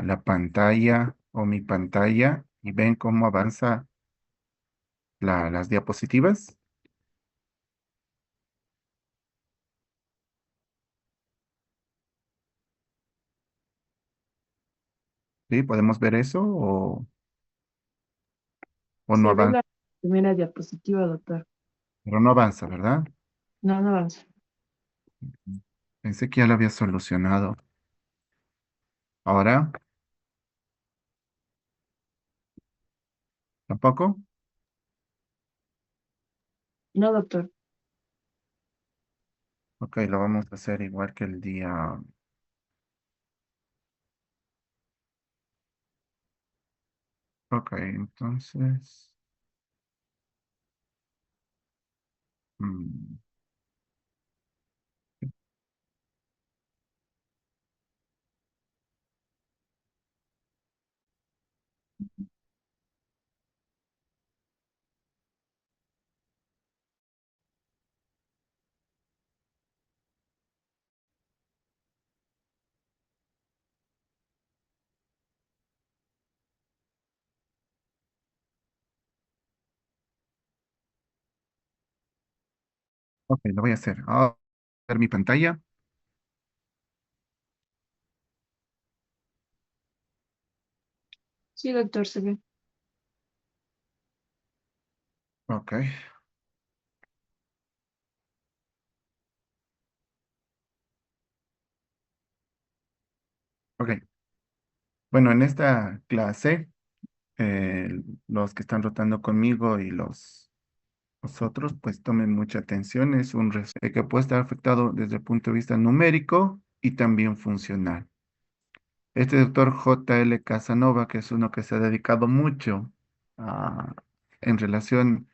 la pantalla o mi pantalla y ven cómo avanza las diapositivas. ¿Sí? ¿Podemos ver eso o no Se ve avanza? la primera diapositiva, doctor. Pero no avanza, ¿verdad? No, no avanza. Pensé que ya lo había solucionado. Ahora, ¿tampoco? No, doctor. Ok, lo vamos a hacer igual que el día. Ok, entonces. mm, ok, lo voy a hacer. Ahora, ver mi pantalla. Sí, doctor, se ve. Ok, ok. Bueno, en esta clase, los que están rotando conmigo y los otros, pues tomen mucha atención. Es un que puede estar afectado desde el punto de vista numérico y también funcional. Este doctor J. L. Casanova, que es uno que se ha dedicado mucho a- en relación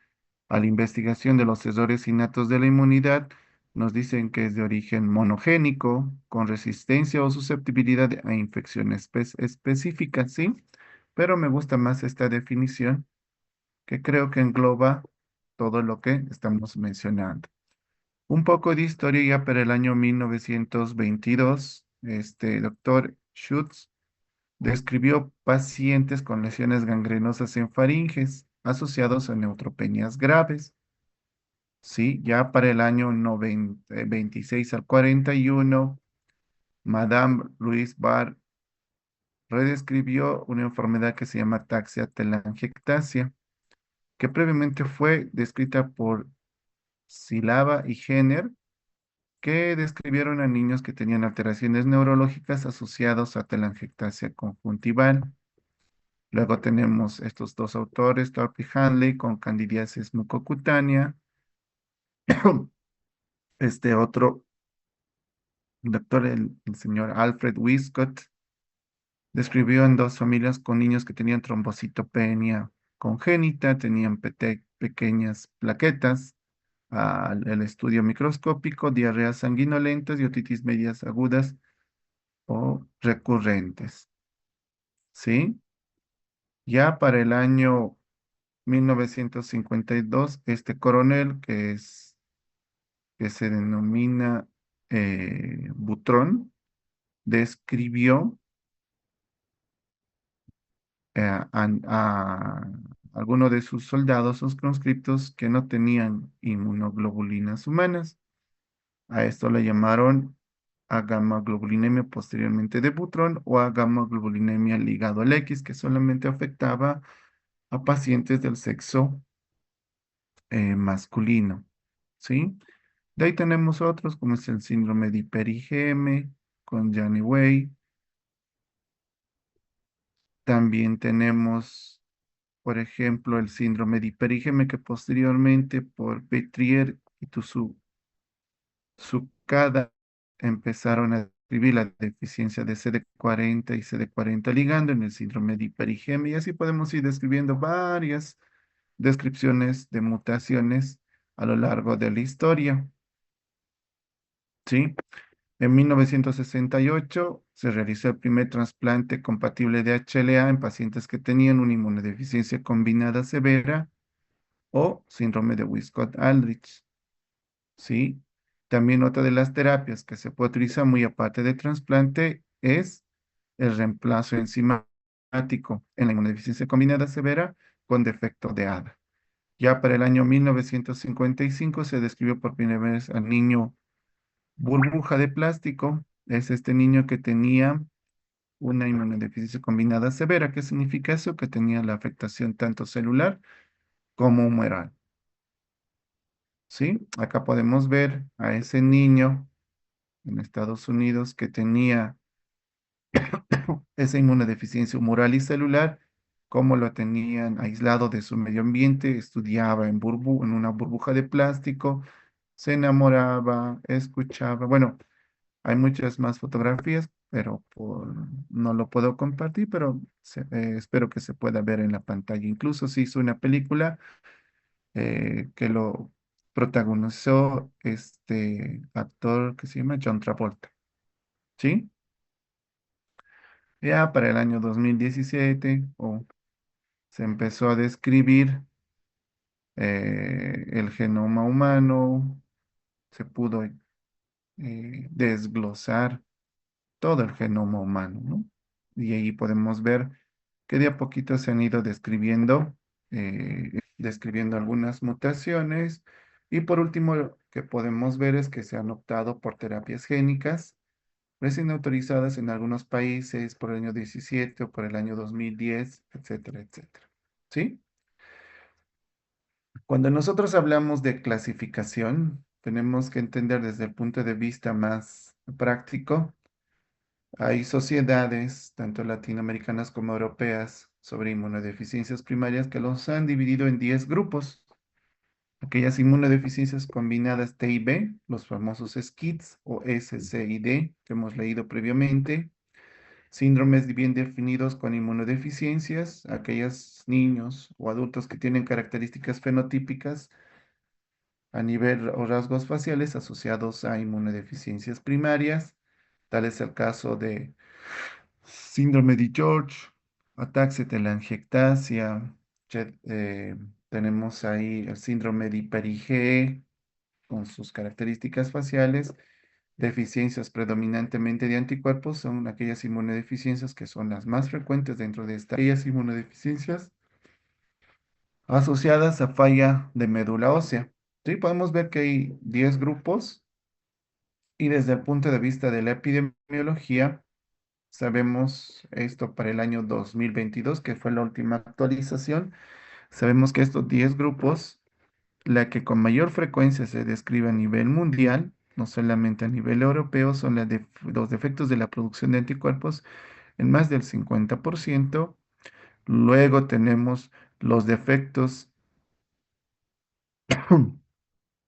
a la investigación de los errores innatos de la inmunidad, nos dicen que es de origen monogénico, con resistencia o susceptibilidad a infecciones específicas, ¿sí? Pero me gusta más esta definición que creo que engloba todo lo que estamos mencionando. Un poco de historia ya para el año 1922, este doctor Schutz describió pacientes con lesiones gangrenosas en faringes asociados a neutropenias graves. Sí, ya para el año 26 al 41, Madame Louise Barr redescribió una enfermedad que se llama ataxia telangiectasia, que previamente fue descrita por Silava y Jenner, que describieron a niños que tenían alteraciones neurológicas asociadas a telangiectasia conjuntival. Luego tenemos estos dos autores, Thorpe y Hanley, con candidiasis mucocutánea. Este otro doctor, el señor Alfred Wiskott, describió en dos familias con niños que tenían trombocitopenia congénita, tenían pequeñas plaquetas, el estudio microscópico, diarreas sanguinolentas y otitis medias agudas o recurrentes. ¿Sí? Ya para el año 1952, este coronel, que se denomina Butrón, describió a algunos de sus soldados, sus conscriptos, que no tenían inmunoglobulinas humanas. A esto le llamaron agamaglobulinemia posteriormente de Butrón o agamaglobulinemia ligado al X, que solamente afectaba a pacientes del sexo masculino. ¿Sí? De ahí tenemos otros, como es el síndrome de hiperigeme con Johnny Way. También tenemos, por ejemplo, el síndrome de hiperigeme que posteriormente por Petrier y Tsukada empezaron a describir la deficiencia de CD40 y CD40 ligando en el síndrome de hiperigeme. Y así podemos ir describiendo varias descripciones de mutaciones a lo largo de la historia. ¿Sí? En 1968 se realizó el primer trasplante compatible de HLA en pacientes que tenían una inmunodeficiencia combinada severa o síndrome de Wiskott-Aldrich. ¿Sí? También otra de las terapias que se puede utilizar muy aparte de trasplante es el reemplazo enzimático en la inmunodeficiencia combinada severa con defecto de ADA. Ya para el año 1955 se describió por primera vez al niño burbuja de plástico. Es este niño que tenía una inmunodeficiencia combinada severa. ¿Qué significa eso? Que tenía la afectación tanto celular como humoral. ¿Sí? Acá podemos ver a ese niño en Estados Unidos que tenía esa inmunodeficiencia humoral y celular, cómo lo tenían aislado de su medio ambiente, estudiaba en una burbuja de plástico, se enamoraba, escuchaba. Bueno, hay muchas más fotografías, pero no lo puedo compartir, pero espero que se pueda ver en la pantalla. Incluso se hizo una película que lo protagonizó este actor que se llama John Travolta, ¿sí? Ya para el año 2017 se empezó a describir el genoma humano, se pudo desglosar todo el genoma humano, ¿no? Y ahí podemos ver que de a poquito se han ido describiendo algunas mutaciones. Y por último, lo que podemos ver es que se han optado por terapias génicas, recién autorizadas en algunos países por el año 17 o por el año 2010, etcétera, etcétera. ¿Sí? Cuando nosotros hablamos de clasificación, tenemos que entender desde el punto de vista más práctico. Hay sociedades, tanto latinoamericanas como europeas, sobre inmunodeficiencias primarias que los han dividido en 10 grupos. Aquellas inmunodeficiencias combinadas T y B, los famosos SCIDs o S, C y D, que hemos leído previamente. Síndromes bien definidos con inmunodeficiencias, aquellos niños o adultos que tienen características fenotípicas a nivel o rasgos faciales asociados a inmunodeficiencias primarias. Tal es el caso de síndrome de George, ataxia telangiectasia, tenemos ahí el síndrome de Hiper-IgE con sus características faciales, deficiencias predominantemente de anticuerpos, son aquellas inmunodeficiencias que son las más frecuentes dentro de estas aquellas inmunodeficiencias asociadas a falla de médula ósea. Sí, podemos ver que hay 10 grupos y desde el punto de vista de la epidemiología, sabemos esto para el año 2022, que fue la última actualización. Sabemos que estos 10 grupos, la que con mayor frecuencia se describe a nivel mundial, no solamente a nivel europeo, son los defectos de la producción de anticuerpos en más del 50%. Luego tenemos los defectos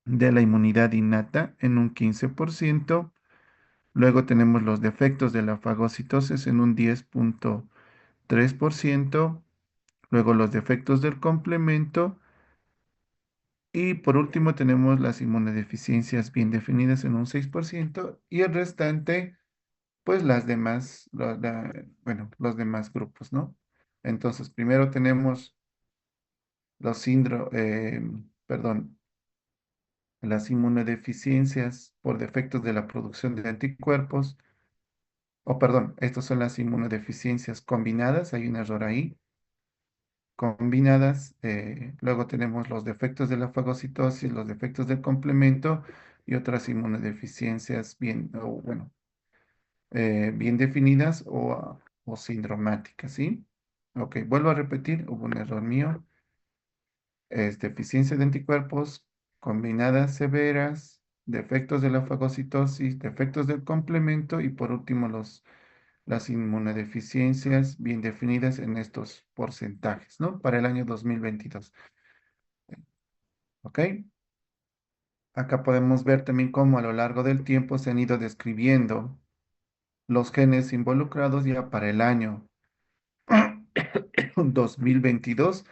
de la inmunidad innata en un 15%. Luego tenemos los defectos de la fagocitosis en un 10,3%. Luego los defectos del complemento. Y por último tenemos las inmunodeficiencias bien definidas en un 6% y el restante, pues las demás, bueno, los demás grupos, ¿no? Entonces, primero tenemos los perdón, las inmunodeficiencias por defectos de la producción de anticuerpos, o perdón, estas son las inmunodeficiencias combinadas, hay un error ahí, combinadas. Luego tenemos los defectos de la fagocitosis, los defectos del complemento y otras inmunodeficiencias bien, o, bueno, bien definidas o sindromáticas, ¿sí? Ok, vuelvo a repetir, hubo un error mío. Es deficiencia de anticuerpos combinadas severas, defectos de la fagocitosis, defectos del complemento y por último las inmunodeficiencias bien definidas en estos porcentajes, ¿no? Para el año 2022. ¿Ok? Acá podemos ver también cómo a lo largo del tiempo se han ido describiendo los genes involucrados ya para el año 2022.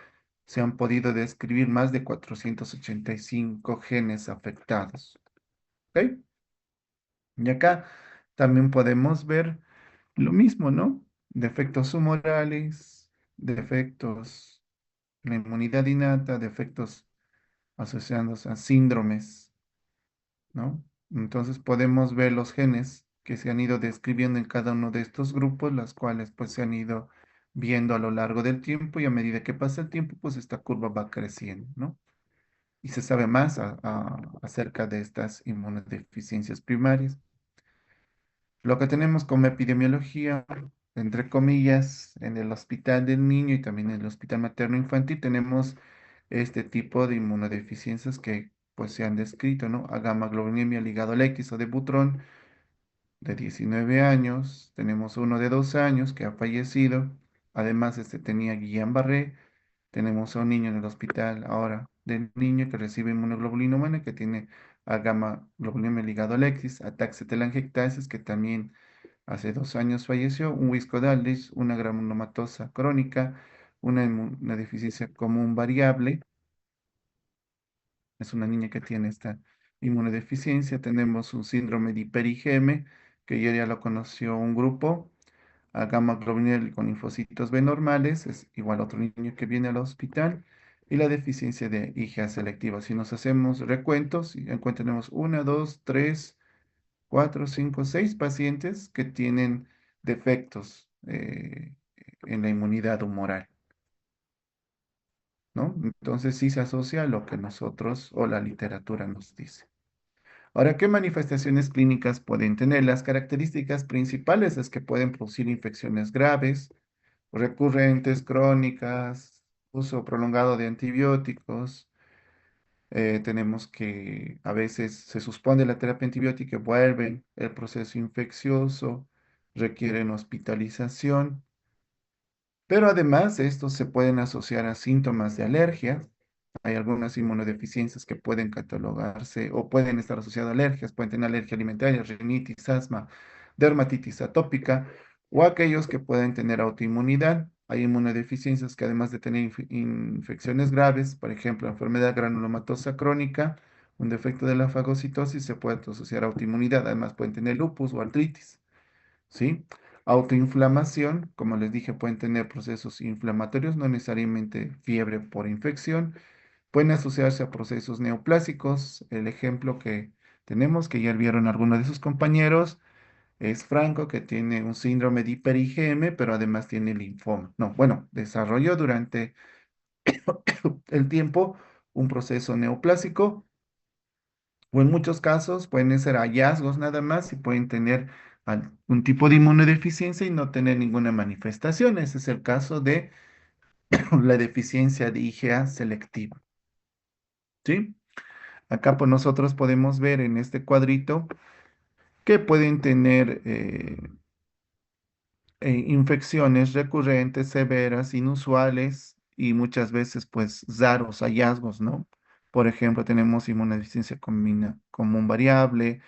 Se han podido describir más de 485 genes afectados. ¿Ok? Y acá también podemos ver lo mismo, ¿no? Defectos humorales, defectos en la inmunidad innata, defectos asociados a síndromes, ¿no? Entonces podemos ver los genes que se han ido describiendo en cada uno de estos grupos, las cuales pues se han ido viendo a lo largo del tiempo y a medida que pasa el tiempo, pues esta curva va creciendo, ¿no? Y se sabe más acerca de estas inmunodeficiencias primarias. Lo que tenemos como epidemiología, entre comillas, en el hospital del niño y también en el hospital materno infantil, tenemos este tipo de inmunodeficiencias que pues se han descrito, ¿no? A gamma-globulinemia ligado al X o de Butrón de 19 años, tenemos uno de 12 años que ha fallecido, además este tenía Guillain-Barré, tenemos a un niño en el hospital ahora del niño que recibe inmunoglobulina humana que tiene a gamma-globulinemia ligado al X, ataxia telangiectasis que también hace 2 años falleció, un Wisco-Daldrich, una granulomatosa crónica, una deficiencia común variable, es una niña que tiene esta inmunodeficiencia. Tenemos un síndrome de hiper-IgM, que ya lo conoció un grupo, a gamma globinal con linfocitos B normales, es igual a otro niño que viene al hospital, y la deficiencia de IgA selectiva. Si nos hacemos recuentos, encontramos una, dos, tres, cuatro, cinco, seis pacientes que tienen defectos en la inmunidad humoral, ¿no? Entonces sí se asocia a lo que nosotros o la literatura nos dice. Ahora, ¿qué manifestaciones clínicas pueden tener? Las características principales es que pueden producir infecciones graves, recurrentes, crónicas, uso prolongado de antibióticos. Tenemos que a veces se suspende la terapia antibiótica y vuelve el proceso infeccioso, requieren hospitalización. Pero además, estos se pueden asociar a síntomas de alergia. Hay algunas inmunodeficiencias que pueden catalogarse o pueden estar asociadas a alergias. Pueden tener alergia alimentaria, rinitis, asma, dermatitis atópica o aquellos que pueden tener autoinmunidad. Hay inmunodeficiencias que además de tener infecciones graves, por ejemplo, enfermedad granulomatosa crónica, un defecto de la fagocitosis, se puede asociar a autoinmunidad. Además pueden tener lupus o artritis. ¿Sí? Autoinflamación, como les dije, pueden tener procesos inflamatorios, no necesariamente fiebre por infección, pueden asociarse a procesos neoplásicos. El ejemplo que tenemos, que ya vieron algunos de sus compañeros, es Franco, que tiene un síndrome de hiper-IgM, pero además tiene linfoma. No, bueno, desarrolló durante el tiempo un proceso neoplásico o en muchos casos pueden ser hallazgos nada más y pueden tener un tipo de inmunodeficiencia y no tener ninguna manifestación. Ese es el caso de la deficiencia de IgA selectiva. ¿Sí? Acá pues nosotros podemos ver en este cuadrito que pueden tener infecciones recurrentes, severas, inusuales y muchas veces pues raros hallazgos, ¿no? Por ejemplo, tenemos inmunodeficiencia común variable,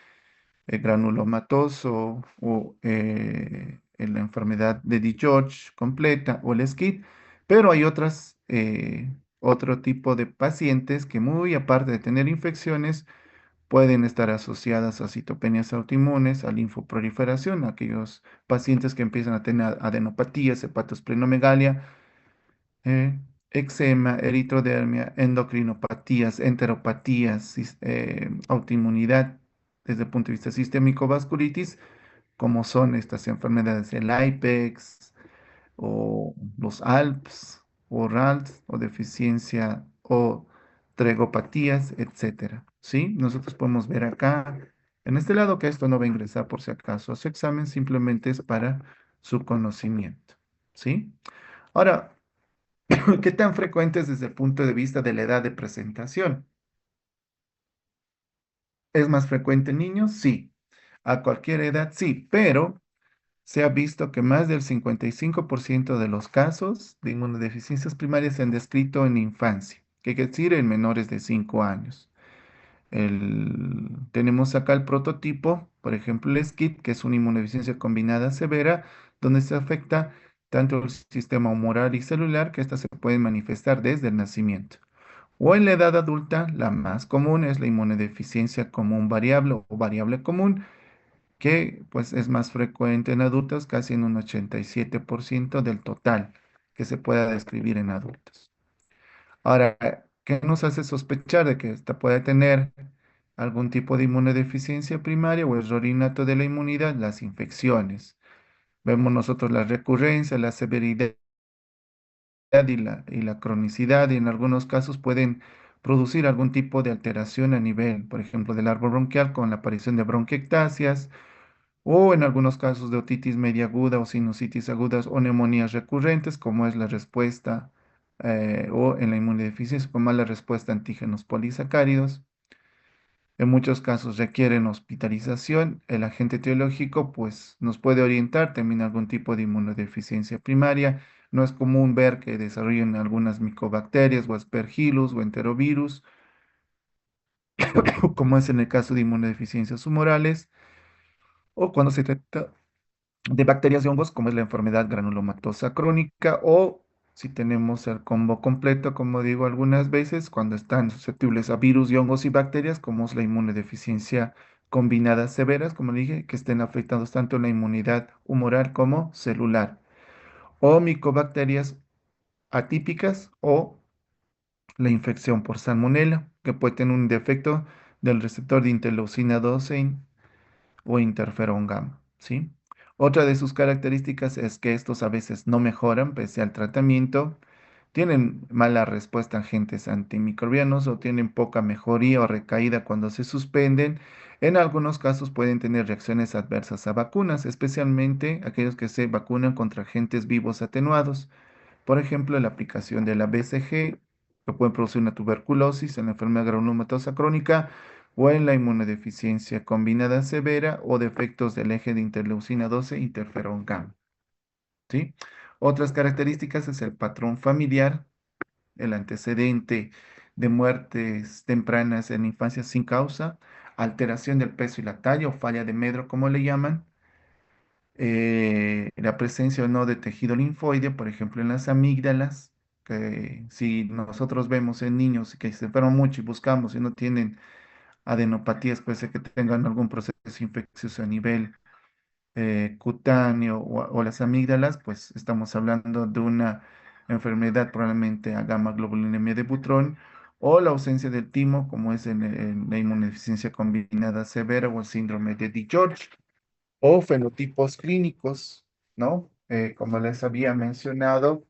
granulomatoso o en la enfermedad de DiGeorge completa o el SCID, pero hay otro tipo de pacientes que muy aparte de tener infecciones, pueden estar asociadas a citopenias autoinmunes, a linfoproliferación, aquellos pacientes que empiezan a tener adenopatías, hepatosplenomegalia, eh, eczema, eritrodermia, endocrinopatías, enteropatías, autoinmunidad desde el punto de vista sistémico, vasculitis, como son estas enfermedades, el IPEX o los ALPS o RALS o deficiencia o tregopatías, etcétera. ¿Sí? Nosotros podemos ver acá, en este lado, que esto no va a ingresar por si acaso a su examen, simplemente es para su conocimiento. ¿Sí? Ahora, ¿qué tan frecuente es desde el punto de vista de la edad de presentación? ¿Es más frecuente en niños? Sí. A cualquier edad, sí, pero se ha visto que más del 55% de los casos de inmunodeficiencias primarias se han descrito en infancia, que quiere decir en menores de 5 años. Tenemos acá el prototipo, por ejemplo, el SCID, que es una inmunodeficiencia combinada severa, donde se afecta tanto el sistema humoral y celular, que éstas se pueden manifestar desde el nacimiento. O en la edad adulta, la más común es la inmunodeficiencia común variable o variable común, que pues es más frecuente en adultos, casi en un 87% del total que se pueda describir en adultos. Ahora, ¿qué nos hace sospechar de que esta puede tener algún tipo de inmunodeficiencia primaria o error innato de la inmunidad, las infecciones. Vemos nosotros la recurrencia, la severidad y la cronicidad, y en algunos casos pueden producir algún tipo de alteración a nivel, por ejemplo, del árbol bronquial con la aparición de bronquiectasias, o en algunos casos de otitis media aguda o sinusitis agudas o neumonías recurrentes, como es la respuesta, o en la inmunodeficiencia, como es la respuesta a antígenos polisacáridos. En muchos casos requieren hospitalización. El agente etiológico pues nos puede orientar también a algún tipo de inmunodeficiencia primaria. No es común ver que desarrollen algunas micobacterias o aspergillus o enterovirus, como es en el caso de inmunodeficiencias humorales, o cuando se trata de bacterias y hongos, como es la enfermedad granulomatosa crónica, o si tenemos el combo completo, como digo algunas veces, cuando están susceptibles a virus y hongos y bacterias, como es la inmunodeficiencia combinada severas, como dije, que estén afectados tanto la inmunidad humoral como celular, o micobacterias atípicas o la infección por salmonela, que puede tener un defecto del receptor de interleucina 12 o interferón gamma, ¿sí? Otra de sus características es que estos a veces no mejoran pese al tratamiento, tienen mala respuesta a agentes antimicrobianos o tienen poca mejoría o recaída cuando se suspenden. En algunos casos pueden tener reacciones adversas a vacunas, especialmente aquellos que se vacunan contra agentes vivos atenuados. Por ejemplo, la aplicación de la BCG, que puede producir una tuberculosis en la enfermedad granulomatosa crónica o en la inmunodeficiencia combinada severa o defectos del eje de interleucina 12 interferón gamma. ¿Sí? Otras características es el patrón familiar, el antecedente de muertes tempranas en infancia sin causa, alteración del peso y la talla o falla de Medro, como le llaman, la presencia o no de tejido linfoide, por ejemplo, en las amígdalas, que si nosotros vemos en niños que se enferman mucho y buscamos y no tienen adenopatías, puede ser que tengan algún proceso infeccioso a nivel cutáneo o las amígdalas, pues estamos hablando de una enfermedad probablemente a gamma globulinemia de Butrón, o la ausencia del timo, como es en la inmunodeficiencia combinada severa o el síndrome de DiGeorge, o fenotipos clínicos, ¿no? Como les había mencionado,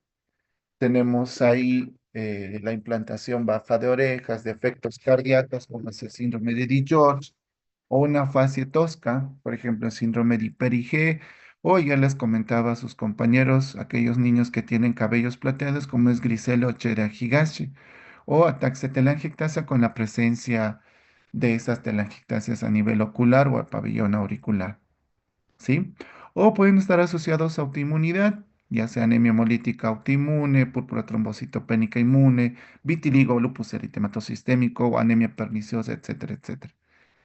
tenemos ahí la implantación baja de orejas, defectos cardíacos, como es el síndrome de DiGeorge, o una afasia tosca, por ejemplo, el síndrome de Hiper-IgE, o ya les comentaba a sus compañeros, aquellos niños que tienen cabellos plateados, como es Grisella o Higashi, o ataxia telangiectasia con la presencia de esas telangiectasias a nivel ocular o al pabellón auricular. ¿Sí? O pueden estar asociados a autoinmunidad, ya sea anemia hemolítica autoinmune, púrpura trombocitopénica inmune, vitiligo, lupus eritematoso sistémico o anemia perniciosa, etcétera, etcétera.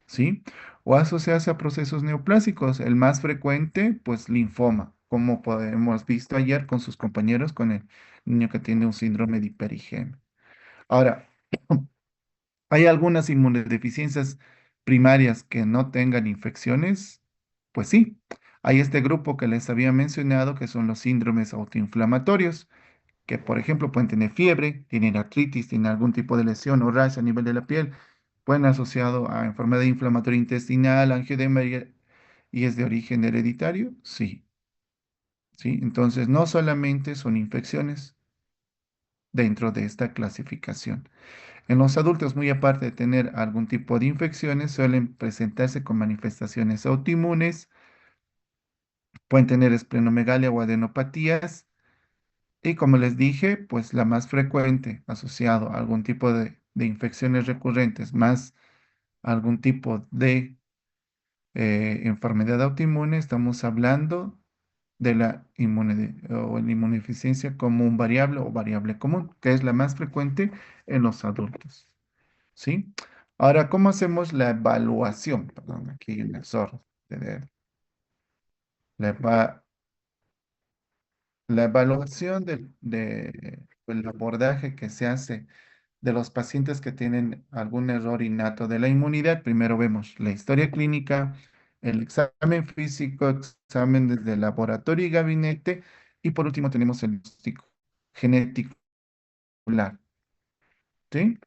¿Sí? O asociarse a procesos neoplásicos, el más frecuente, pues linfoma, como hemos visto ayer con sus compañeros, con el niño que tiene un síndrome de hiperigemia. Ahora, ¿hay algunas inmunodeficiencias primarias que no tengan infecciones? Pues sí, hay este grupo que les había mencionado que son los síndromes autoinflamatorios, que por ejemplo pueden tener fiebre, tienen artritis, tienen algún tipo de lesión o rash a nivel de la piel, pueden asociado a enfermedad inflamatoria intestinal, angioedema y es de origen hereditario. Sí, sí. Entonces no solamente son infecciones dentro de esta clasificación. En los adultos, muy aparte de tener algún tipo de infecciones, suelen presentarse con manifestaciones autoinmunes, pueden tener esplenomegalia o adenopatías, y como les dije, pues la más frecuente asociado a algún tipo de infecciones recurrentes, más algún tipo de enfermedad autoinmune, estamos hablando de la o la inmunodeficiencia como un variable o variable común, que es la más frecuente en los adultos. ¿Sí? Ahora, ¿cómo hacemos la evaluación? Perdón, aquí hay un error de dedo. La, eva- la evaluación del abordaje que se hace de los pacientes que tienen algún error innato de la inmunidad, primero vemos la historia clínica, el examen físico, examen desde laboratorio y gabinete, y por último tenemos el diagnóstico genético. ¿Sí?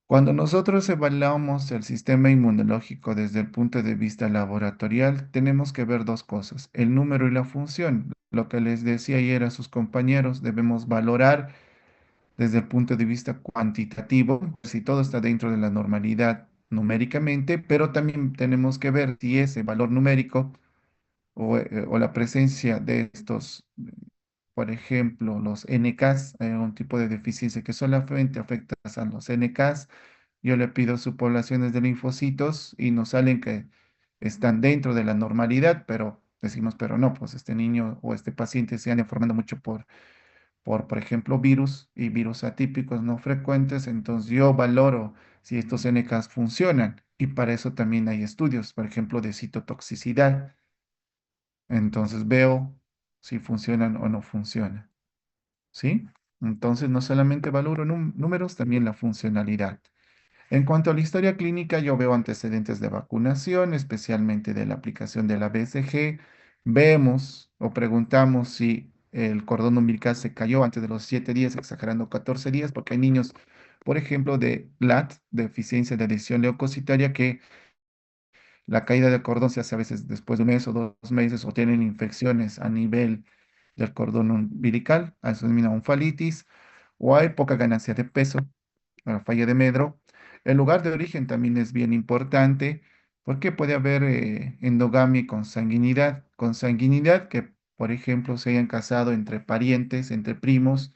Cuando nosotros evaluamos el sistema inmunológico desde el punto de vista laboratorial, tenemos que ver dos cosas, el número y la función. Lo que les decía ayer a sus compañeros, debemos valorar desde el punto de vista cuantitativo si todo está dentro de la normalidad numéricamente, pero también tenemos que ver si ese valor numérico o la presencia de estos, por ejemplo, los NKs, un tipo de deficiencia que solamente afecta a los NKs. Yo le pido su poblaciones de linfocitos y nos salen que están dentro de la normalidad, pero decimos, pero no, pues este niño o este paciente se anda formando mucho por ejemplo, virus y virus atípicos no frecuentes. Entonces yo valoro si estos NKs funcionan y para eso también hay estudios, por ejemplo, de citotoxicidad. Entonces veo si funcionan o no funcionan, ¿sí? Entonces no solamente valoro números, también la funcionalidad. En cuanto a la historia clínica, yo veo antecedentes de vacunación, especialmente de la aplicación de la BCG. Vemos o preguntamos si el cordón umbilical se cayó antes de los 7 días, exagerando 14 días, porque hay niños, por ejemplo, de LAT, deficiencia de adhesión leucocitaria, que la caída del cordón se hace a veces después de un mes o 2 meses, o tienen infecciones a nivel del cordón umbilical, a eso se denomina onkologitis, o hay poca ganancia de peso, la falla de Medro. El lugar de origen también es bien importante porque puede haber endogamia y consanguinidad que, por ejemplo, se hayan casado entre parientes, entre primos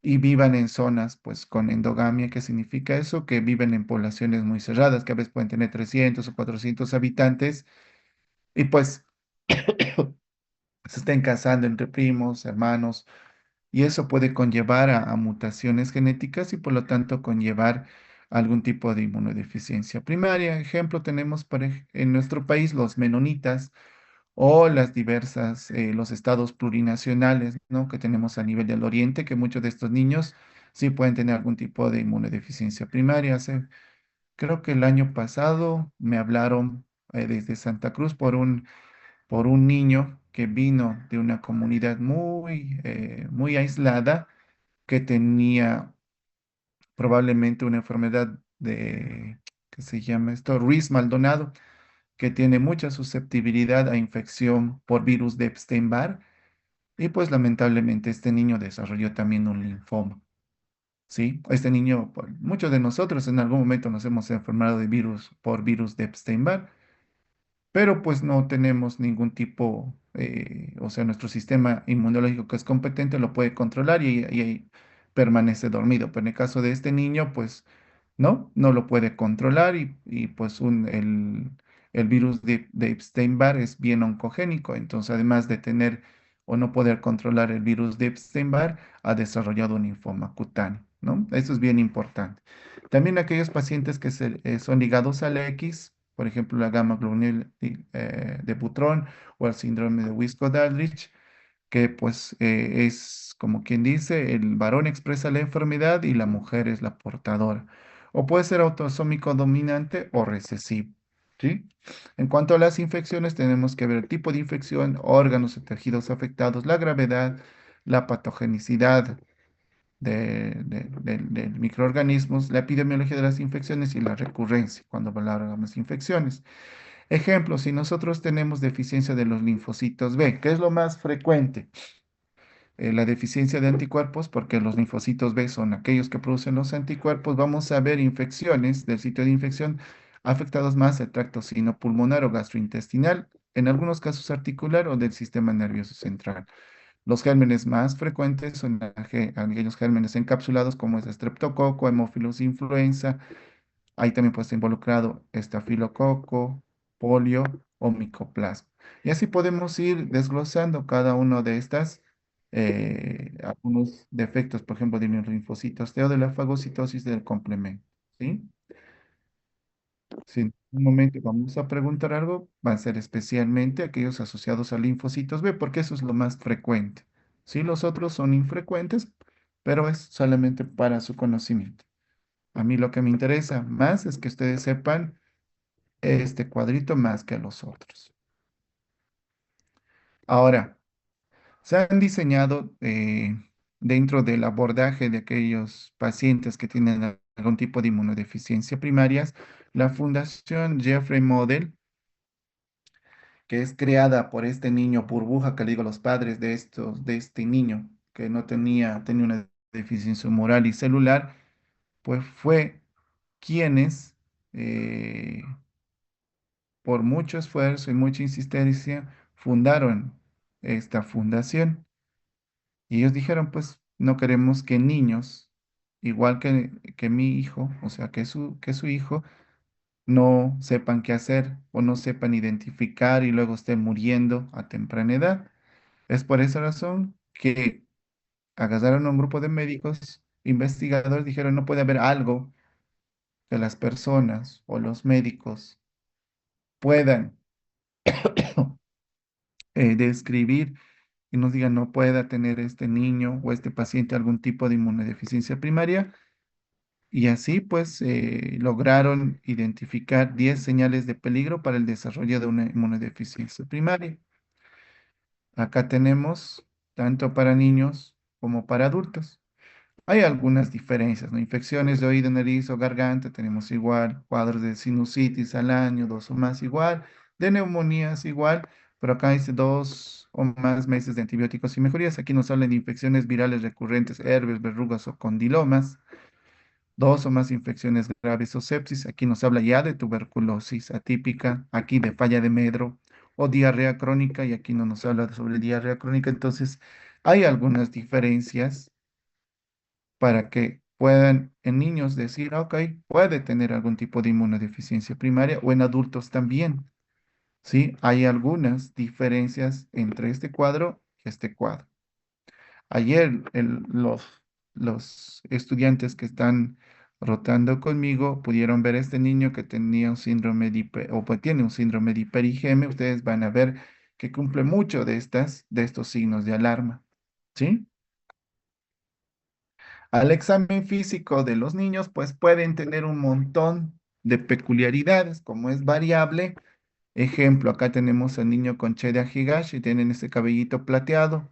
y vivan en zonas pues con endogamia. ¿Qué significa eso? Que viven en poblaciones muy cerradas, que a veces pueden tener 300 o 400 habitantes y pues se estén casando entre primos, hermanos, y eso puede conllevar a mutaciones genéticas y por lo tanto conllevar algún tipo de inmunodeficiencia primaria. Ejemplo, tenemos en nuestro país los menonitas o las diversas, los estados plurinacionales, ¿no? Que tenemos a nivel del oriente, que muchos de estos niños sí pueden tener algún tipo de inmunodeficiencia primaria. Creo que el año pasado me hablaron desde Santa Cruz por un niño que vino de una comunidad muy aislada, que tenía probablemente una enfermedad ¿qué se llama esto? Ruiz-Maldonado, que tiene mucha susceptibilidad a infección por virus de Epstein-Barr, y pues lamentablemente este niño desarrolló también un linfoma. ¿Sí? Este niño, pues, muchos de nosotros en algún momento nos hemos enfermado por virus de Epstein-Barr, pero pues no tenemos ningún tipo, o sea, nuestro sistema inmunológico que es competente lo puede controlar y ahí permanece dormido. Pero en el caso de este niño, pues no lo puede controlar y pues el virus de Epstein-Barr es bien oncogénico. Entonces, además de tener o no poder controlar el virus de Epstein-Barr, ha desarrollado un linfoma cutáneo, ¿no? Eso es bien importante. También aquellos pacientes que son ligados al X, por ejemplo, la gamma globulina de Butrón o el síndrome de Wisco-Dalrich, que pues es como quien dice, el varón expresa la enfermedad y la mujer es la portadora. O puede ser autosómico dominante o recesivo, ¿sí? En cuanto a las infecciones, tenemos que ver el tipo de infección, órganos y tejidos afectados, la gravedad, la patogenicidad de microorganismos, la epidemiología de las infecciones y la recurrencia cuando valoramos infecciones. Ejemplo, si nosotros tenemos deficiencia de los linfocitos B, ¿qué es lo más frecuente? La deficiencia de anticuerpos, porque los linfocitos B son aquellos que producen los anticuerpos. Vamos a ver infecciones del sitio de infección afectados más el tracto pulmonar o gastrointestinal, en algunos casos articular o del sistema nervioso central. Los gérmenes más frecuentes son aquellos gérmenes encapsulados como es estreptococo, hemófilos influenza. Ahí también puede estar involucrado estafilococo, polio o micoplasma. Y así podemos ir desglosando cada uno de estas, algunos defectos, por ejemplo, de los linfocitos T o de la fagocitosis del complemento. ¿Sí? Si en un momento vamos a preguntar algo, van a ser especialmente aquellos asociados a linfocitos B, porque eso es lo más frecuente. Sí, los otros son infrecuentes, pero es solamente para su conocimiento. A mí lo que me interesa más es que ustedes sepan este cuadrito más que los otros. Ahora, se han diseñado dentro del abordaje de aquellos pacientes que tienen algún tipo de inmunodeficiencia primarias, la Fundación Jeffrey Model, que es creada por este niño burbuja, que le digo los padres de este niño que no tenía una deficiencia moral y celular, pues fue quienes, eh, por mucho esfuerzo y mucha insistencia, fundaron esta fundación. Y ellos dijeron, pues no queremos que niños, igual que mi hijo, o sea, que su hijo, no sepan qué hacer o no sepan identificar y luego estén muriendo a temprana edad. Es por esa razón que agarraron a un grupo de médicos, investigadores, dijeron, no puede haber algo que las personas o los médicos puedan describir y nos digan, no pueda tener este niño o este paciente algún tipo de inmunodeficiencia primaria. Y así pues lograron identificar 10 señales de peligro para el desarrollo de una inmunodeficiencia primaria. Acá tenemos tanto para niños como para adultos. Hay algunas diferencias, ¿no? Infecciones de oído, nariz o garganta tenemos igual, cuadros de sinusitis al año, dos o más igual, de neumonías igual, pero acá dice 2 o más meses de antibióticos y mejorías. Aquí nos hablan de infecciones virales recurrentes, herpes, verrugas o condilomas, 2 o más infecciones graves o sepsis. Aquí nos habla ya de tuberculosis atípica, aquí de falla de Medro o diarrea crónica, y aquí no nos habla sobre diarrea crónica. Entonces, hay algunas diferencias para que puedan en niños decir, "Ah, ok, puede tener algún tipo de inmunodeficiencia primaria o en adultos también. Sí, hay algunas diferencias entre este cuadro y este cuadro. Ayer los estudiantes que están rotando conmigo pudieron ver a este niño que tenía un síndrome o pues tiene un síndrome de hiperigeme. Ustedes van a ver que cumple mucho de estos signos de alarma. ¿Sí? Al examen físico de los niños, pues pueden tener un montón de peculiaridades, como es variable. Ejemplo, acá tenemos al niño con Chedia Higashi, tienen ese cabellito plateado,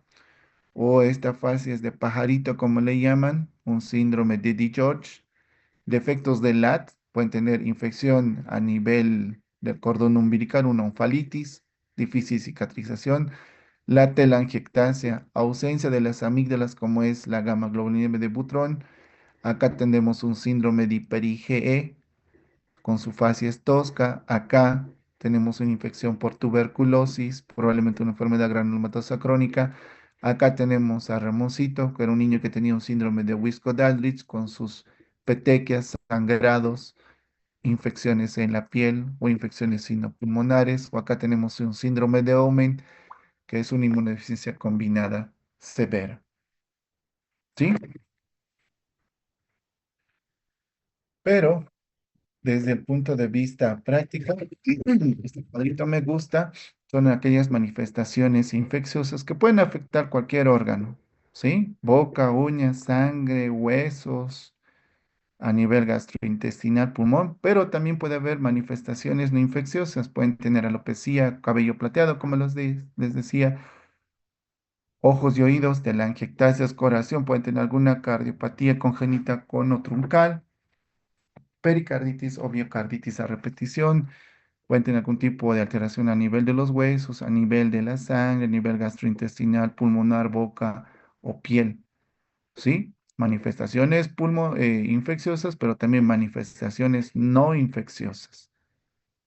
o esta fase es de pajarito, como le llaman, un síndrome de George. Defectos del LAT, pueden tener infección a nivel del cordón umbilical, una onfalitis, difícil cicatrización, la telangiectasia, ausencia de las amígdalas, como es la gamma globulina de Butrón. Acá tenemos un síndrome de hiper-IgE con su facies tosca. Acá tenemos una infección por tuberculosis, probablemente una enfermedad granulomatosa crónica. Acá tenemos a Ramoncito, que era un niño que tenía un síndrome de Wisco-Dalrich con sus petequias, sangrados, infecciones en la piel o infecciones sinopulmonares. O acá tenemos un síndrome de Omenn, que es una inmunodeficiencia combinada severa. ¿Sí? Pero desde el punto de vista práctico, este cuadrito me gusta, son aquellas manifestaciones infecciosas que pueden afectar cualquier órgano, ¿sí? Boca, uñas, sangre, huesos, a nivel gastrointestinal, pulmón, pero también puede haber manifestaciones no infecciosas, pueden tener alopecia, cabello plateado, como les decía, ojos y oídos, telangiectasias, corazón, pueden tener alguna cardiopatía congénita conotruncal, pericarditis o miocarditis a repetición. Pueden tener algún tipo de alteración a nivel de los huesos, a nivel de la sangre, a nivel gastrointestinal, pulmonar, boca o piel. ¿Sí? Manifestaciones infecciosas, pero también manifestaciones no infecciosas.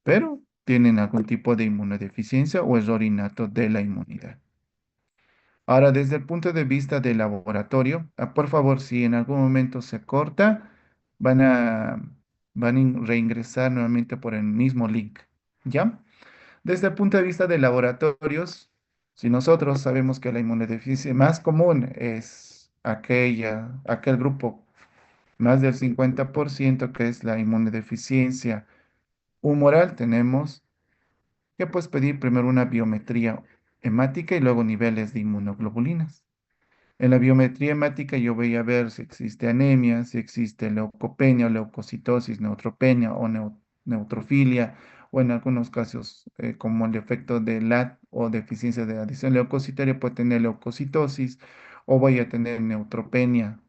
Pero tienen algún tipo de inmunodeficiencia o error innato de la inmunidad. Ahora, desde el punto de vista del laboratorio, por favor, si en algún momento se corta, van a, reingresar nuevamente por el mismo link. ¿Ya? Desde el punto de vista de laboratorios, si nosotros sabemos que la inmunodeficiencia más común es aquel grupo, más del 50%, que es la inmunodeficiencia humoral, tenemos que pues pedir primero una biometría hemática y luego niveles de inmunoglobulinas. En la biometría hemática yo voy a ver si existe anemia, si existe leucopenia o leucocitosis, neutropenia o neutrofilia, o en algunos casos, como el efecto de LAT o deficiencia de adición leucocitaria, puede tener leucocitosis o voy a tener neutropenia.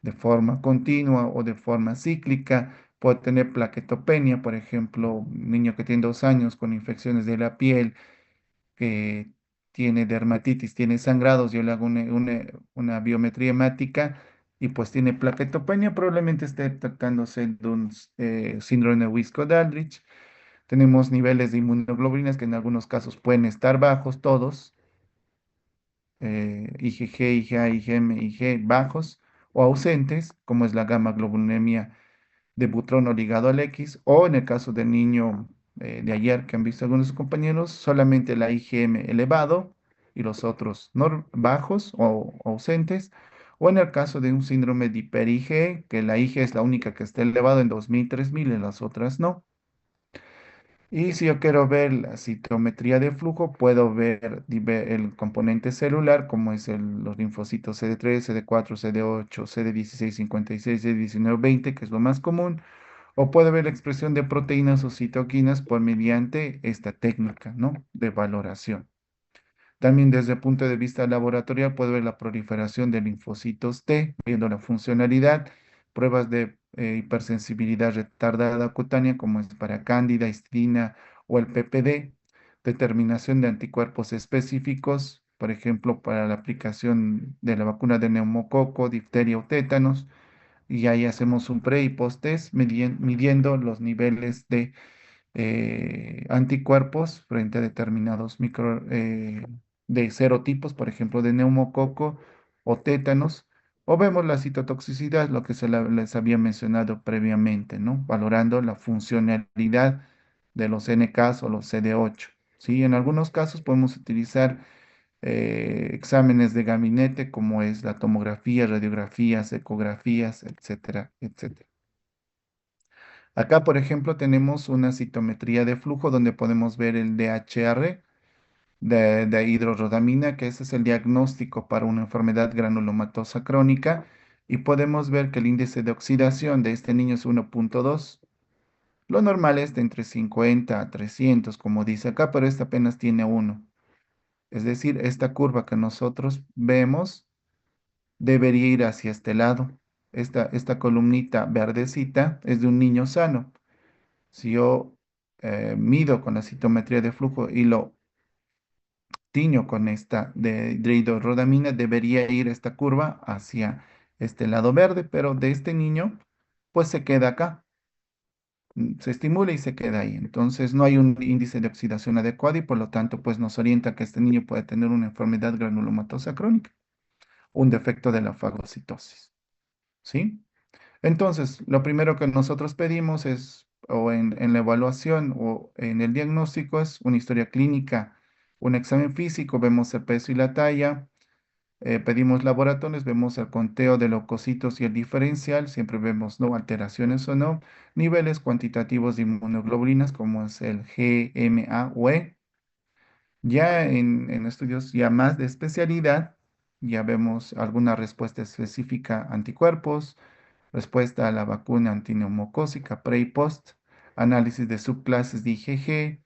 de forma continua o de forma cíclica. Puede tener plaquetopenia, por ejemplo, un niño que tiene 2 años con infecciones de la piel, que tiene dermatitis, tiene sangrados, yo le hago una biometría hemática y pues tiene plaquetopenia, probablemente esté tratándose de un síndrome de Wiskott-Aldrich. Tenemos niveles de inmunoglobulinas que en algunos casos pueden estar bajos, todos, IgG, IgA, IgM, Ig bajos o ausentes, como es la gamma globulinemia de butrono ligado al X, o en el caso del niño de ayer que han visto algunos de sus compañeros, solamente la IgM elevado y los otros bajos o ausentes, o en el caso de un síndrome de hiper-IgE, que la Ig es la única que está elevado en 2000, 3000 y las otras no. Y si yo quiero ver la citometría de flujo, puedo ver el componente celular, como es los linfocitos CD3, CD4, CD8, CD16, 56, CD19, 20, que es lo más común, o puede ver la expresión de proteínas o citoquinas por mediante esta técnica, ¿no? De valoración. También desde el punto de vista laboratorial puede ver la proliferación de linfocitos T, viendo la funcionalidad, pruebas de hipersensibilidad retardada cutánea como es para cándida, histidina o el PPD, determinación de anticuerpos específicos, por ejemplo, para la aplicación de la vacuna de neumococo, difteria o tétanos, y ahí hacemos un pre y post test midiendo los niveles de anticuerpos frente a determinados de serotipos, por ejemplo, de neumococo o tétanos, o vemos la citotoxicidad, lo que les había mencionado previamente, ¿no? Valorando la funcionalidad de los NKs o los CD8. ¿Sí? En algunos casos podemos utilizar exámenes de gabinete como es la tomografía, radiografías, ecografías, etcétera, etcétera. Acá, por ejemplo, tenemos una citometría de flujo donde podemos ver el DHR de hidrorrodamina, que ese es el diagnóstico para una enfermedad granulomatosa crónica, y podemos ver que el índice de oxidación de este niño es 1.2. Lo normal es de entre 50 a 300, como dice acá, pero este apenas tiene 1. Es decir, esta curva que nosotros vemos debería ir hacia este lado. Esta columnita verdecita es de un niño sano. Si yo mido con la citometría de flujo y lo tiño con esta de hidrorrodamina, debería ir esta curva hacia este lado verde, pero de este niño, pues se queda acá, se estimula y se queda ahí. Entonces no hay un índice de oxidación adecuado y por lo tanto, pues nos orienta que este niño puede tener una enfermedad granulomatosa crónica, un defecto de la fagocitosis. ¿Sí? Entonces, lo primero que nosotros pedimos es, o en la evaluación o en el diagnóstico, es una historia clínica, un examen físico, vemos el peso y la talla, pedimos laboratorios, vemos el conteo de leucocitos y el diferencial, siempre vemos no alteraciones o no, niveles cuantitativos de inmunoglobulinas como es el GMA o E. Ya en estudios ya más de especialidad, ya vemos alguna respuesta específica a anticuerpos, respuesta a la vacuna antineumocócica pre y post, análisis de subclases de IgG,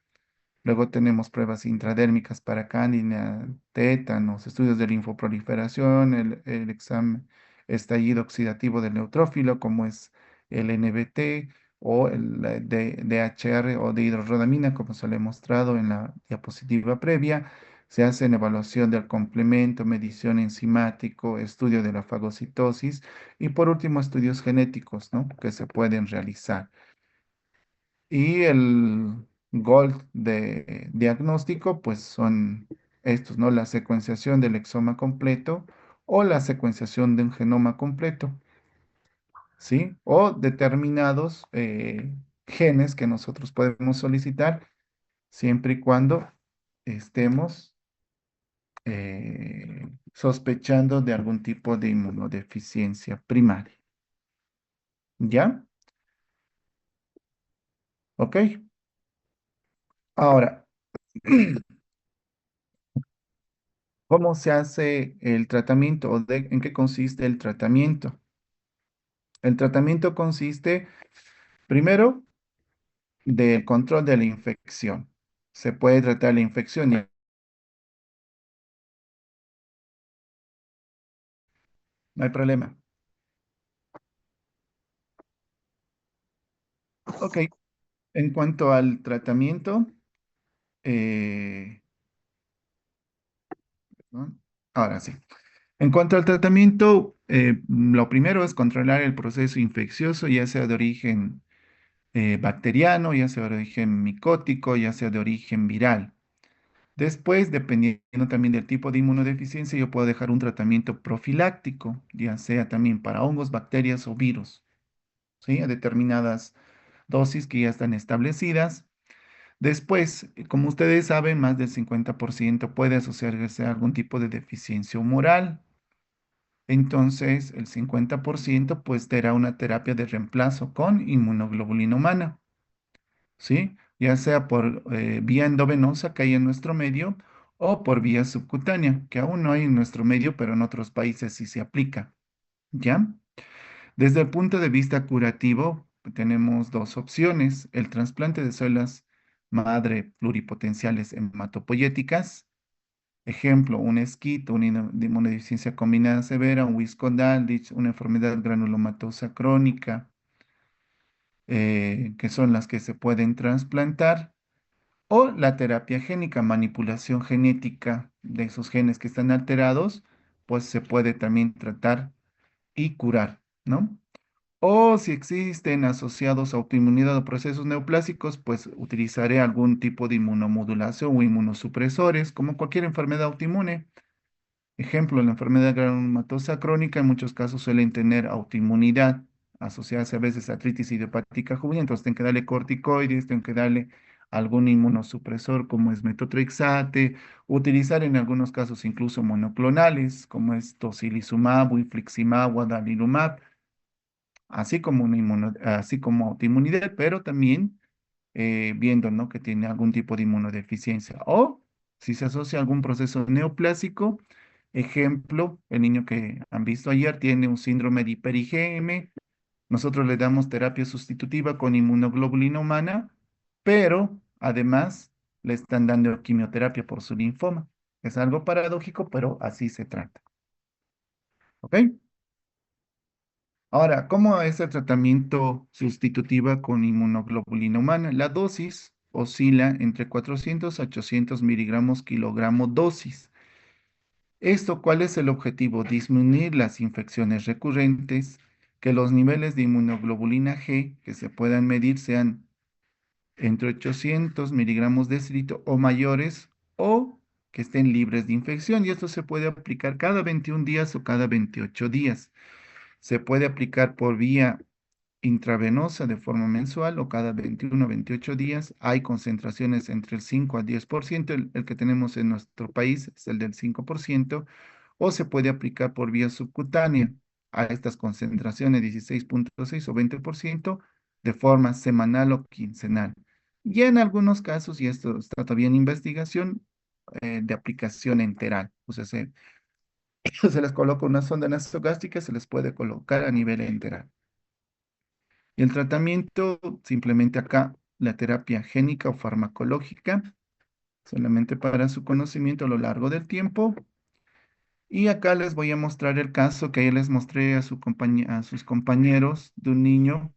luego tenemos pruebas intradérmicas para cándida, tétanos, estudios de linfoproliferación, el examen estallido oxidativo del neutrófilo, como es el NBT o el DHR o dihidrorrodamina, como se le ha mostrado en la diapositiva previa. Se hace en evaluación del complemento, medición enzimático, estudio de la fagocitosis y por último estudios genéticos, ¿no? Que se pueden realizar. Y el gold de diagnóstico, pues son estos, ¿no? La secuenciación del exoma completo o la secuenciación de un genoma completo, ¿sí? O determinados genes que nosotros podemos solicitar siempre y cuando estemos sospechando de algún tipo de inmunodeficiencia primaria. ¿Ya? ¿Ok? Ahora, ¿cómo se hace el tratamiento o en qué consiste el tratamiento? El tratamiento consiste, primero, del control de la infección. Se puede tratar la infección y no hay problema. Ok, en cuanto al tratamiento, eh, ¿no? Ahora sí. En cuanto al tratamiento, lo primero es controlar el proceso infeccioso, ya sea de origen bacteriano, ya sea de origen micótico, ya sea de origen viral. Después, dependiendo también del tipo de inmunodeficiencia, yo puedo dejar un tratamiento profiláctico, ya sea también para hongos, bacterias o virus, ¿sí? A determinadas dosis que ya están establecidas. Después, como ustedes saben, más del 50% puede asociarse a algún tipo de deficiencia humoral. Entonces, el 50% pues será una terapia de reemplazo con inmunoglobulina humana, ¿sí? Ya sea por vía endovenosa que hay en nuestro medio o por vía subcutánea, que aún no hay en nuestro medio, pero en otros países sí se aplica, ¿ya? Desde el punto de vista curativo, tenemos dos opciones: el trasplante de células madre pluripotenciales hematopoyéticas, ejemplo, un esquito, una inmunodeficiencia combinada severa, un Wisco-Dandridge, una enfermedad granulomatosa crónica, que son las que se pueden trasplantar, o la terapia génica, manipulación genética de esos genes que están alterados, pues se puede también tratar y curar, ¿no? O si existen asociados a autoinmunidad o procesos neoplásicos, pues utilizaré algún tipo de inmunomodulación o inmunosupresores, como cualquier enfermedad autoinmune. Ejemplo, la enfermedad granulomatosa crónica en muchos casos suelen tener autoinmunidad, asociadas a veces a artritis idiopática juvenil, entonces tienen que darle corticoides, tienen que darle algún inmunosupresor como es metotrexate, utilizar en algunos casos incluso monoclonales como es tocilizumab, infliximab o adalimumab, así como, así como autoinmunidad, pero también viendo, ¿no?, que tiene algún tipo de inmunodeficiencia. O si se asocia a algún proceso neoplásico, ejemplo, el niño que han visto ayer tiene un síndrome de hiper-IgM, nosotros le damos terapia sustitutiva con inmunoglobulina humana, pero además le están dando quimioterapia por su linfoma. Es algo paradójico, pero así se trata. ¿Ok? Ahora, ¿cómo es el tratamiento sustitutiva con inmunoglobulina humana? La dosis oscila entre 400 a 800 miligramos kilogramo dosis. Esto, ¿cuál es el objetivo? Disminuir las infecciones recurrentes, que los niveles de inmunoglobulina G que se puedan medir sean entre 800 miligramos decilitro o mayores, o que estén libres de infección. Y esto se puede aplicar cada 21 días o cada 28 días. Se puede aplicar por vía intravenosa de forma mensual o cada 21 a 28 días. Hay concentraciones entre el 5 al 10%. El que tenemos en nuestro país es el del 5%, o se puede aplicar por vía subcutánea a estas concentraciones 16,6 o 20% de forma semanal o quincenal. Y en algunos casos, y esto está todavía en investigación, de aplicación enteral. O sea, se les coloca una sonda nasogástrica, se les puede colocar a nivel enteral. Y el tratamiento, simplemente acá, la terapia génica o farmacológica, solamente para su conocimiento a lo largo del tiempo. Y acá les voy a mostrar el caso que ayer les mostré a, a sus compañeros de un niño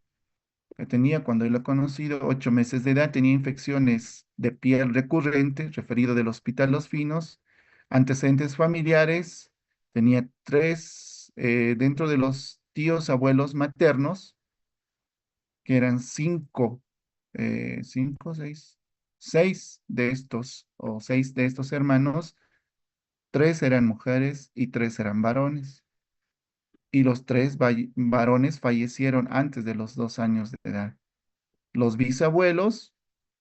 que tenía, cuando yo lo he conocido, 8 meses de edad, tenía infecciones de piel recurrentes, referido del Hospital Los Finos, antecedentes familiares, tenía tres dentro de los tíos, abuelos maternos, que eran cinco, seis de estos, o seis de estos hermanos, tres eran mujeres y tres eran varones. Y los tres varones fallecieron antes de los 2 años de edad. Los bisabuelos,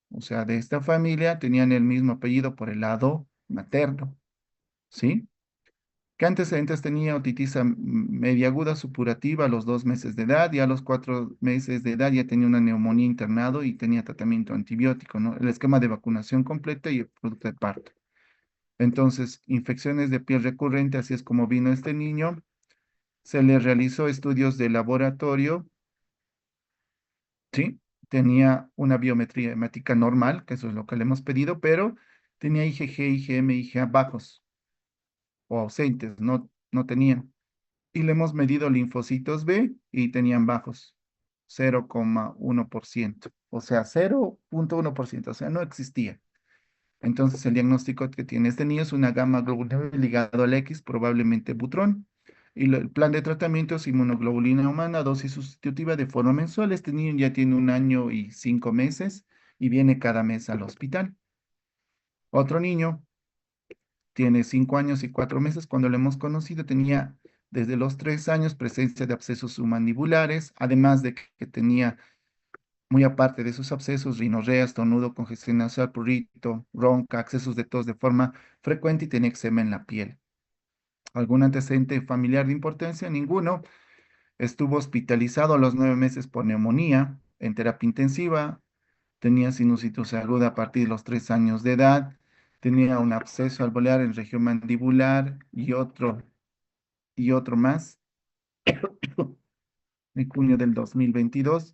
o sea, de esta familia, tenían el mismo apellido por el lado materno, ¿sí? ¿Qué antecedentes tenía? Otitis media aguda supurativa a los 2 meses de edad, y a los 4 meses de edad ya tenía una neumonía internado y tenía tratamiento antibiótico, ¿no? El esquema de vacunación completa y el producto de parto. Entonces, infecciones de piel recurrente, así es como vino este niño. Se le realizó estudios de laboratorio, ¿sí? Tenía una biometría hemática normal, que eso es lo que le hemos pedido, pero tenía IgG, IgM, IgA bajos o ausentes, no tenían. Y le hemos medido linfocitos B y tenían bajos. 0,1%, o sea, 0,1%, o sea, no existía. Entonces, el diagnóstico que tiene este niño es una gamma globulina ligado al X, probablemente butrón. Y el plan de tratamiento es inmunoglobulina humana, dosis sustitutiva de forma mensual. Este niño ya tiene 1 año y 5 meses y viene cada mes al hospital. Otro niño tiene 5 años y 4 meses. Cuando lo hemos conocido, tenía desde los 3 años presencia de abscesos submandibulares, además de que tenía, muy aparte de sus abscesos, rinorrea, estornudo, congestión nasal, prurito, ronca, accesos de tos de forma frecuente y tenía eczema en la piel. ¿Algún antecedente familiar de importancia? Ninguno. Estuvo hospitalizado a los 9 meses por neumonía en terapia intensiva. Tenía sinusitis aguda a partir de los 3 años de edad. Tenía un absceso alveolar en región mandibular y otro más en junio del 2022.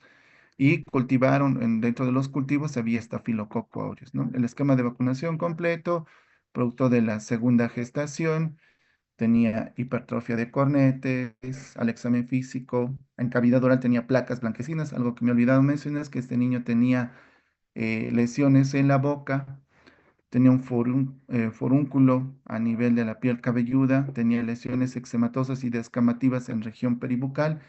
Y cultivaron, dentro de los cultivos había estafilococo aureus, ¿no? El esquema de vacunación completo, producto de la segunda gestación, tenía hipertrofia de cornetes, al examen físico, en cavidad oral tenía placas blanquecinas, algo que me he olvidado mencionar es que este niño tenía lesiones en la boca, tenía un forúnculo a nivel de la piel cabelluda, tenía lesiones eczematosas y descamativas en región peribucal,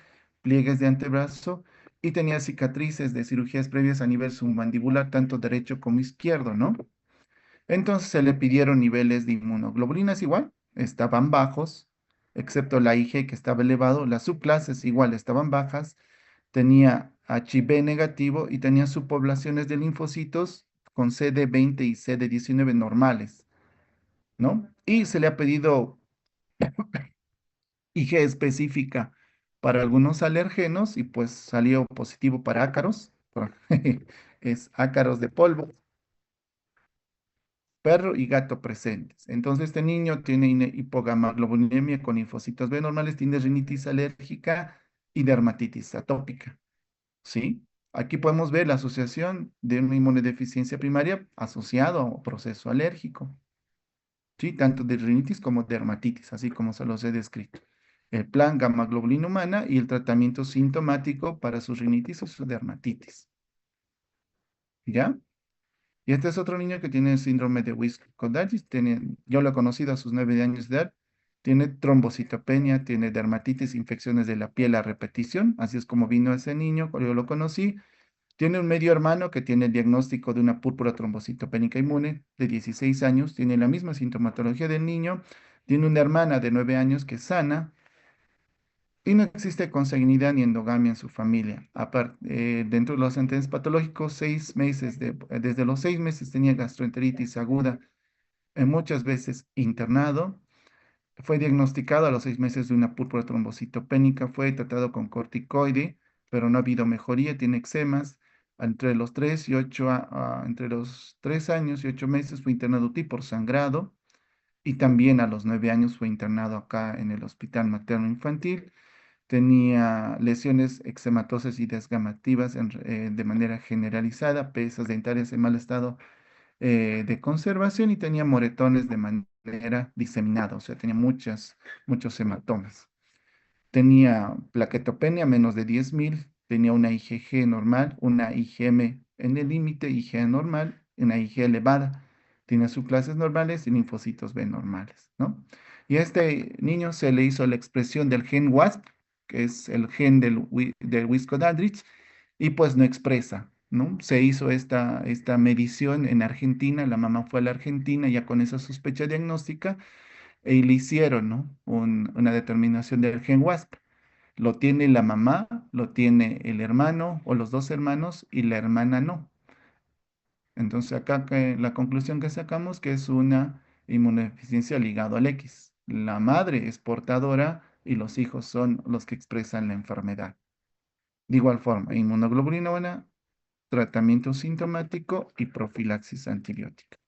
pliegues de antebrazo y tenía cicatrices de cirugías previas a nivel submandibular, tanto derecho como izquierdo, ¿no? Entonces se le pidieron niveles de inmunoglobulinas igual, estaban bajos, excepto la IG que estaba elevado, las subclases igual estaban bajas, tenía HIV negativo y tenía subpoblaciones de linfocitos con CD20 y CD19 normales, ¿no? Y se le ha pedido IG específica para algunos alergenos y pues salió positivo para ácaros, es ácaros de polvo, perro y gato presentes. Entonces, este niño tiene hipogamaglobulinemia con linfocitos B normales, tiene rinitis alérgica y dermatitis atópica, ¿sí? Aquí podemos ver la asociación de una inmunodeficiencia primaria asociado a un proceso alérgico, ¿sí? Tanto de rinitis como dermatitis, así como se los he descrito. El plan gamma globulina humana y el tratamiento sintomático para su rinitis o su dermatitis, ¿ya? Y este es otro niño que tiene el síndrome de Wisk-Kodakis. Yo lo he conocido a sus 9 años de edad. Tiene trombocitopenia, tiene dermatitis, infecciones de la piel a repetición. Así es como vino ese niño, cuando yo lo conocí. Tiene un medio hermano que tiene el diagnóstico de una púrpura trombocitopénica inmune de 16 años. Tiene la misma sintomatología del niño. Tiene una hermana de 9 años que es sana. Y no existe consanguinidad ni endogamia en su familia. Aparte, dentro de los antecedentes patológicos, desde los 6 meses tenía gastroenteritis aguda, muchas veces internado. Fue diagnosticado a los 6 meses de una púrpura trombocitopénica, fue tratado con corticoide, pero no ha habido mejoría, tiene eczemas. Entre los 3 años y 8 meses fue internado por sangrado y también a los 9 años fue internado acá en el Hospital Materno Infantil. Tenía lesiones eczematosas y desgamativas de manera generalizada, piezas dentarias en mal estado de conservación y tenía moretones de manera diseminada, o sea, tenía muchos hematomas. Tenía plaquetopenia menos de 10.000, tenía una IgG normal, una IgM en el límite, IgA normal, una IG elevada. Tiene subclases normales y linfocitos B normales, ¿no? Y a este niño se le hizo la expresión del gen WASP, que es el gen del Wisko-Dandridge, y pues no expresa, ¿no? Se hizo esta medición en Argentina, la mamá fue a la Argentina ya con esa sospecha diagnóstica y le hicieron, ¿no? Una determinación del gen WASP. Lo tiene la mamá, lo tiene el hermano o los dos hermanos y la hermana no. Entonces acá la conclusión que sacamos que es una inmunodeficiencia ligado al X. La madre es portadora y los hijos son los que expresan la enfermedad. De igual forma, inmunoglobulina buena, tratamiento sintomático y profilaxis antibiótica.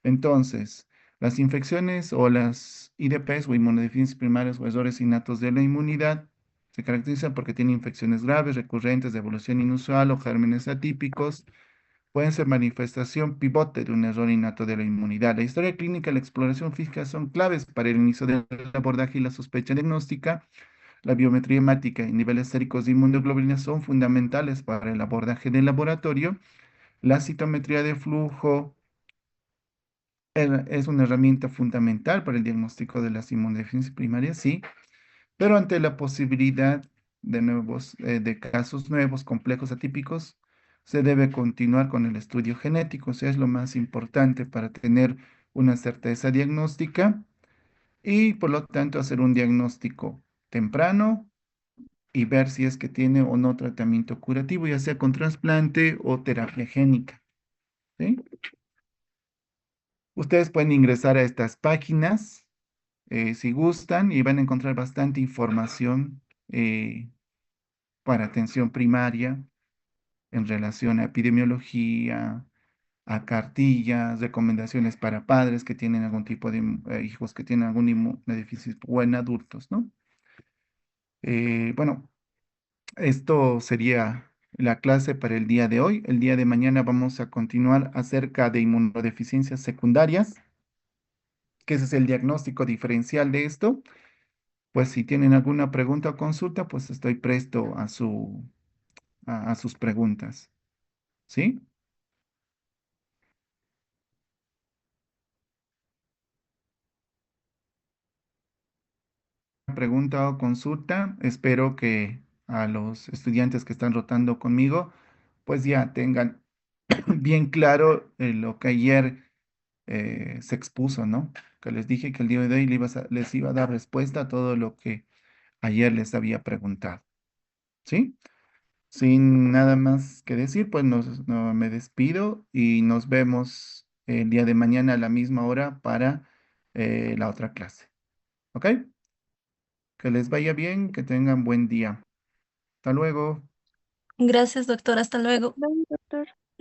Entonces, las infecciones o las IDPs o inmunodeficiencias primarias o errores innatos de la inmunidad se caracterizan porque tienen infecciones graves, recurrentes, de evolución inusual o gérmenes atípicos. Pueden ser manifestación pivote de un error innato de la inmunidad. La historia clínica y la exploración física son claves para el inicio del abordaje y la sospecha diagnóstica. La biometría hemática y niveles séricos de inmunoglobulina son fundamentales para el abordaje del laboratorio. La citometría de flujo es una herramienta fundamental para el diagnóstico de las inmunodeficiencias primarias, sí, pero ante la posibilidad de casos nuevos, complejos, atípicos, se debe continuar con el estudio genético, o sea, es lo más importante para tener una certeza diagnóstica y por lo tanto hacer un diagnóstico temprano y ver si es que tiene o no tratamiento curativo, ya sea con trasplante o terapia génica, ¿sí? Ustedes pueden ingresar a estas páginas si gustan y van a encontrar bastante información para atención primaria en relación a epidemiología, a cartillas, recomendaciones para padres que tienen algún tipo de hijos que tienen algún déficit o en adultos, ¿no? Bueno, esto sería la clase para el día de hoy. El día de mañana vamos a continuar acerca de inmunodeficiencias secundarias, que ese es el diagnóstico diferencial de esto. Pues si tienen alguna pregunta o consulta, pues estoy presto a sus preguntas. ¿Sí? Pregunta o consulta. Espero que a los estudiantes que están rotando conmigo, pues ya tengan bien claro lo que ayer se expuso, ¿no? Que les dije que el día de hoy les iba a dar respuesta a todo lo que ayer les había preguntado. ¿Sí? Sin nada más que decir, pues no, me despido y nos vemos el día de mañana a la misma hora para la otra clase. ¿Ok? Que les vaya bien, que tengan buen día. Hasta luego. Gracias, doctor. Hasta luego. Bye, doctor.